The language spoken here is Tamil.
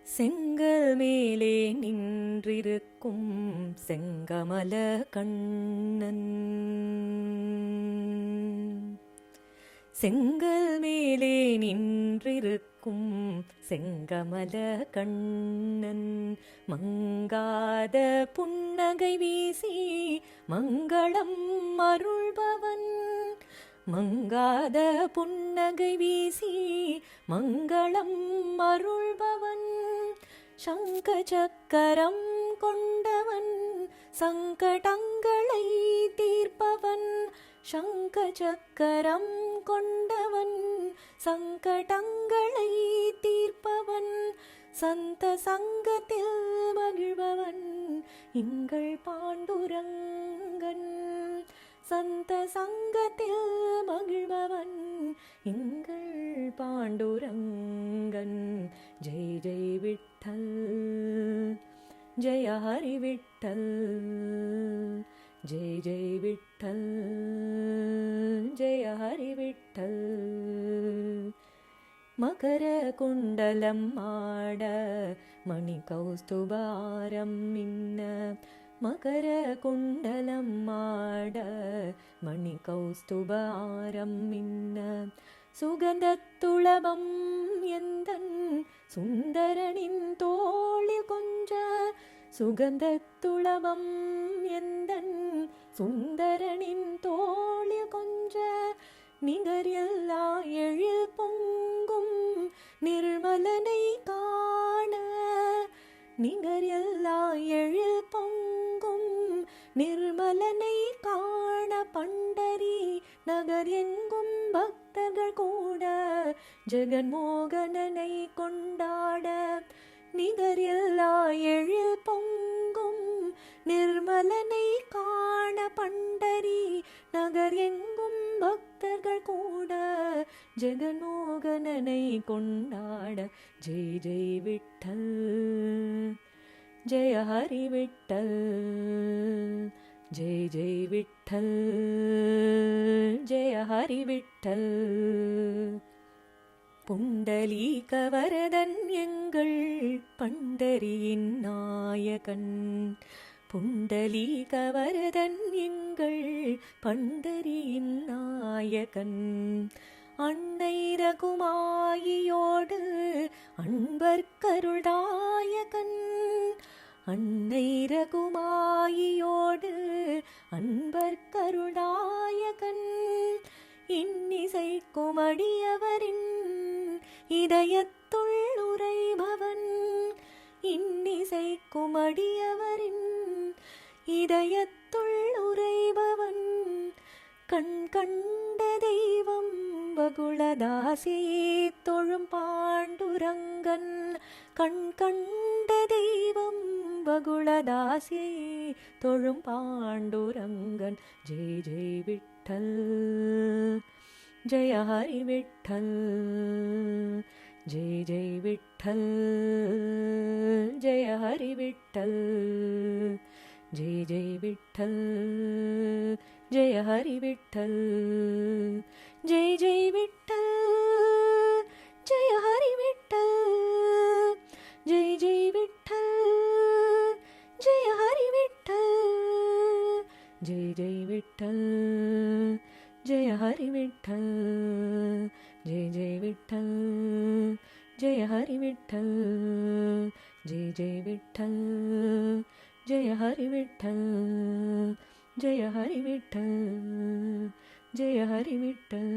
செங்கல் மேலே நின்றிருக்கும் செங்கமல கண்ணன், செங்கல் மேலே நின்றிருக்கும் செங்கமல கண்ணன், மங்காத புன்னகை வீசி மங்களம் அருள்பவன், மங்காத புன்னகை வீசி மங்களம் அருள்பவன், சங்க சக்கரம் கொண்டவன் சங்கடங்களை தீர்ப்பவன், சங்க சக்கரம் கொண்டவன் சங்கடங்களை தீர்ப்பவன், சந்த சங்கத்தில் மகிழ்பவன் எங்கள் பாண்டுரங்கன், சந்த சங்கத்தில் மகிழ்பவன் எங்கள் பாண்டுரங்கன். ஜெய் ஜெய் விட்டல், ஜெய ஹரி விட்டல், ஜெய் ஜெய் விட்டல், ஜெய ஹரி விட்டல். மகர குண்டலம் ஆட மணி கௌஸ்துபாரம் மின்ன, மகர குண்டலம் ஆட மணி கௌஸ்துபாரம் மின்ன, சுகந்தத்துளபம் எந்தன் சுந்தரனின் தோளில் கொஞ்ச, சுகந்தத்துளபம் எந்தன் சுந்தரனின் தோளில் கொஞ்ச, நிகரில்லா எழில் பொங்கும் நிர்மலனை காண, நிகரில்லா எழில் பொங்கும் நிர்மலனை காண, பண்டரி நகர் எங்கும் பக்தர்கள் கூட ஜெகன்மோகனனை கொண்டாட, நிகரில்லா எழில் பொங்கும் நிர்மலனை காண, பண்டரி நகர் எங்கும் பக்தர்கள் கூட ஜெகன்மோகனனை கொண்டாட. ஜெய் ஜெய் விட்டல், ஜெய ஹரி விட்டல், ஜெய் ஜெய் விட்டல், ஜெய ஹரி விட்டல். புண்டலீகவரதன் எங்கள் பண்டரியின் நாயகன், புண்டலீகவரதன் எங்கள் பண்டரியின் நாயகன், அன்னை ரகுமாயியோடு அன்பர்க்கருள்தாயகன், அன்னை ரகுமாயியோடு அன்பர்க்கருள்தாயகன், இன்னிசைக்கும் அடியவரின் இதயத்துள் உறைபவன், இன்னிசைக்கும் அடியவரின் இதயத்துள் உறைபவன், கண் கண்ட தெய்வம் வகுளதாசியை தொழும் பாண்டுரங்கன், கண் கண்ட தெய்வம் வகுளதாசியை தொழும் பாண்டுரங்கன். ஜெய் ஜெய் விட்டல், ஜெய ஹரி விட்டல், ஜெய் ஜெய் விட்டல், ஜெய ஹரி விட்டல், ஜெய் ஜெய் விட்டல், ஜெய ஹரி விட்டல், ஜெய் ஜெய் விட்டல், ஜெய ஹரி விட்டல், ஜெய் ஜெய் விட்டல், ஜெய ஹரி விட்டல், ஜெய் ஜெய் விட்டல், ஜெய ஹரி விட்டல், ஜெய் ஜெய் விட்டல், ஜெய ஹரி விட்டல், ஜெய் ஜெய் விட்டல், ஜெய ஹரி விட்டல், ஜெய ஹரி விட்டல், ஜெய ஹரி விட்டல்.